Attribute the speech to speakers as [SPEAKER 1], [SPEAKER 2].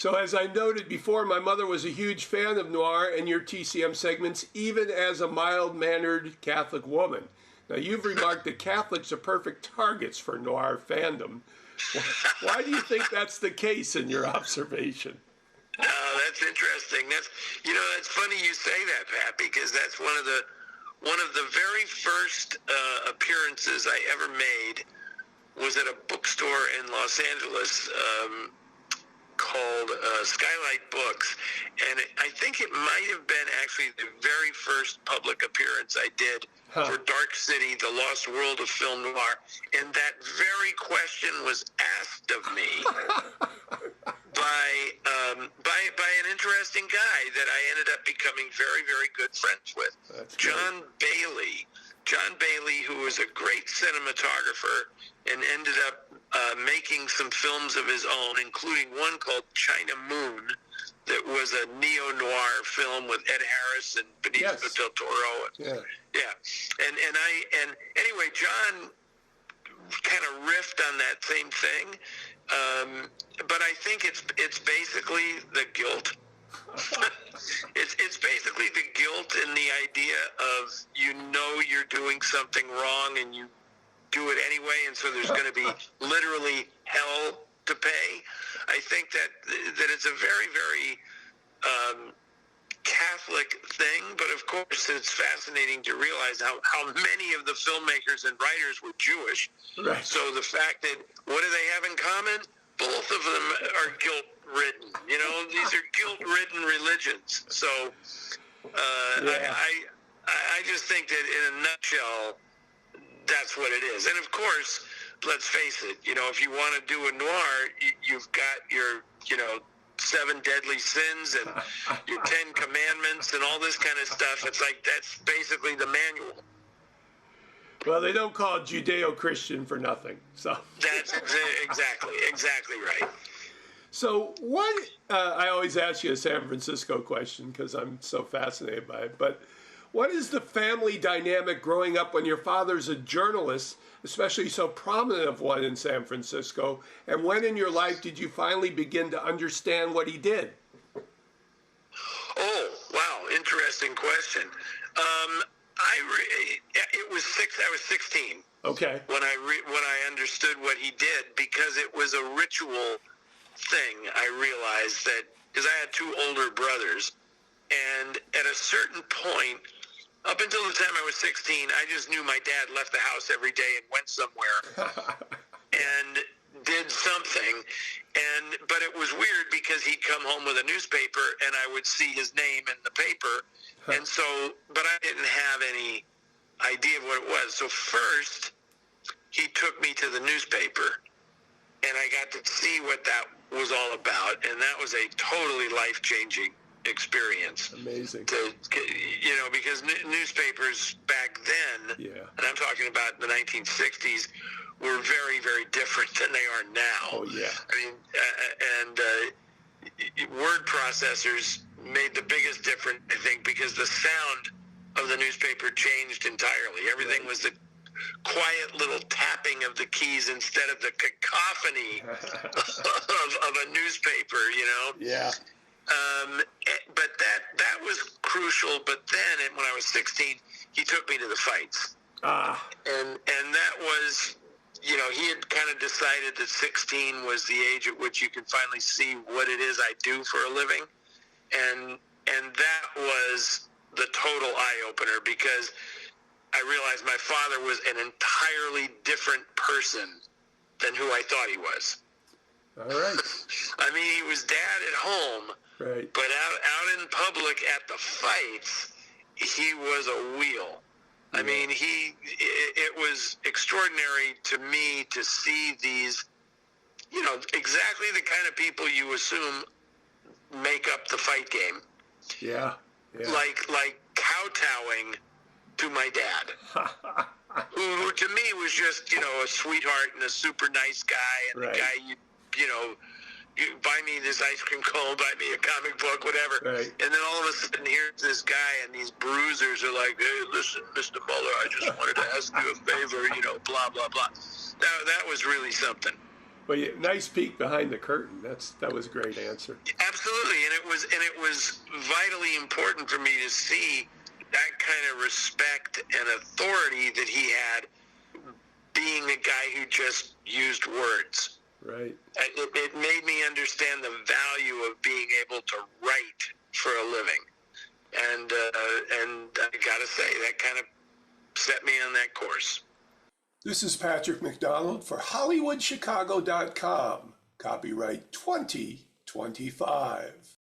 [SPEAKER 1] So as I noted before, my mother was a huge fan of Noir and your TCM segments, even as a mild-mannered Catholic woman. Now, you've remarked that Catholics are perfect targets for Noir fandom. Why do you think that's the case in your observation?
[SPEAKER 2] That's interesting. That's funny you say that, Pat, because that's one of the very first appearances I ever made was at a bookstore in Los Angeles called Skylight Books, and I think it might have been actually the very first public appearance I did for Dark City, The Lost World of Film Noir, and that very question was asked of me by an interesting guy that I ended up becoming very, very good friends with.
[SPEAKER 1] That's
[SPEAKER 2] John Bailey. John Bailey, who was a great cinematographer and ended up making some films of his own, including one called China Moon, that was a neo-noir film with Ed Harris and Benicio del Toro. And anyway, John kind of riffed on that same thing, but I think it's basically the guilt. It's basically the guilt and the idea of you're doing something wrong and you do it anyway, and so there's going to be literally hell to pay. I think that it's a very, very Catholic thing, but of course it's fascinating to realize how many of the filmmakers and writers were Jewish.
[SPEAKER 1] Right.
[SPEAKER 2] So the fact that, what do they have in common? Both of them are guilt-ridden. These are guilt-ridden religions. So I just think that in a nutshell, that's what it is. And of course, let's face it, if you want to do a noir, you've got your, 7 deadly sins and your 10 commandments and all this kind of stuff. It's like, that's basically the manual.
[SPEAKER 1] Well, they don't call it Judeo-Christian for nothing. So
[SPEAKER 2] that's exactly right.
[SPEAKER 1] So what, I always ask you a San Francisco question because I'm so fascinated by it, but what is the family dynamic growing up when your father's a journalist, especially so prominent of one in San Francisco, and when in your life did you finally begin to understand what he did?
[SPEAKER 2] Oh, wow, interesting question. I was 16.
[SPEAKER 1] Okay.
[SPEAKER 2] When I understood what he did, because it was a ritual thing. I realized that because I had 2 older brothers, and at a certain point, up until the time I was 16, I just knew my dad left the house every day and went somewhere and did something. But it was weird because he'd come home with a newspaper and I would see his name in the paper. And so, but I didn't have any idea of what it was. So first, he took me to the newspaper and I got to see what that was all about. And that was a totally life-changing experience.
[SPEAKER 1] Amazing.
[SPEAKER 2] Because newspapers back then, and I'm talking about the 1960s, were very, very different than they are now.
[SPEAKER 1] Oh, yeah.
[SPEAKER 2] I mean, word processors made the biggest difference, I think, because the sound of the newspaper changed entirely. Everything was the quiet little tapping of the keys instead of the cacophony of a newspaper,
[SPEAKER 1] Yeah.
[SPEAKER 2] But that was crucial. But then, when I was 16, he took me to the fights, and that was, he had kind of decided that 16 was the age at which you can finally see what it is I do for a living, and that was the total eye opener because I realized my father was an entirely different person than who I thought he was.
[SPEAKER 1] All right.
[SPEAKER 2] I mean, he was dad at home.
[SPEAKER 1] Right.
[SPEAKER 2] But out in public at the fights, he was a wheel. I mean, it was extraordinary to me to see these, exactly the kind of people you assume make up the fight game.
[SPEAKER 1] Yeah.
[SPEAKER 2] Like kowtowing to my dad, who to me was just, a sweetheart and a super nice guy and the guy you buy me this ice cream cone, buy me a comic book, whatever.
[SPEAKER 1] Right.
[SPEAKER 2] And then all of a sudden, here's this guy, and these bruisers are like, hey, listen, Mr. Muller, I just wanted to ask you a favor, blah, blah, blah. That was really something.
[SPEAKER 1] Well, nice peek behind the curtain. That was a great answer.
[SPEAKER 2] Absolutely, and it was vitally important for me to see that kind of respect and authority that he had, being a guy who just used words.
[SPEAKER 1] Right.
[SPEAKER 2] It made me understand the value of being able to write for a living, and I gotta say that kind of set me on that course.
[SPEAKER 1] This is Patrick McDonald for HollywoodChicago.com. Copyright 2025.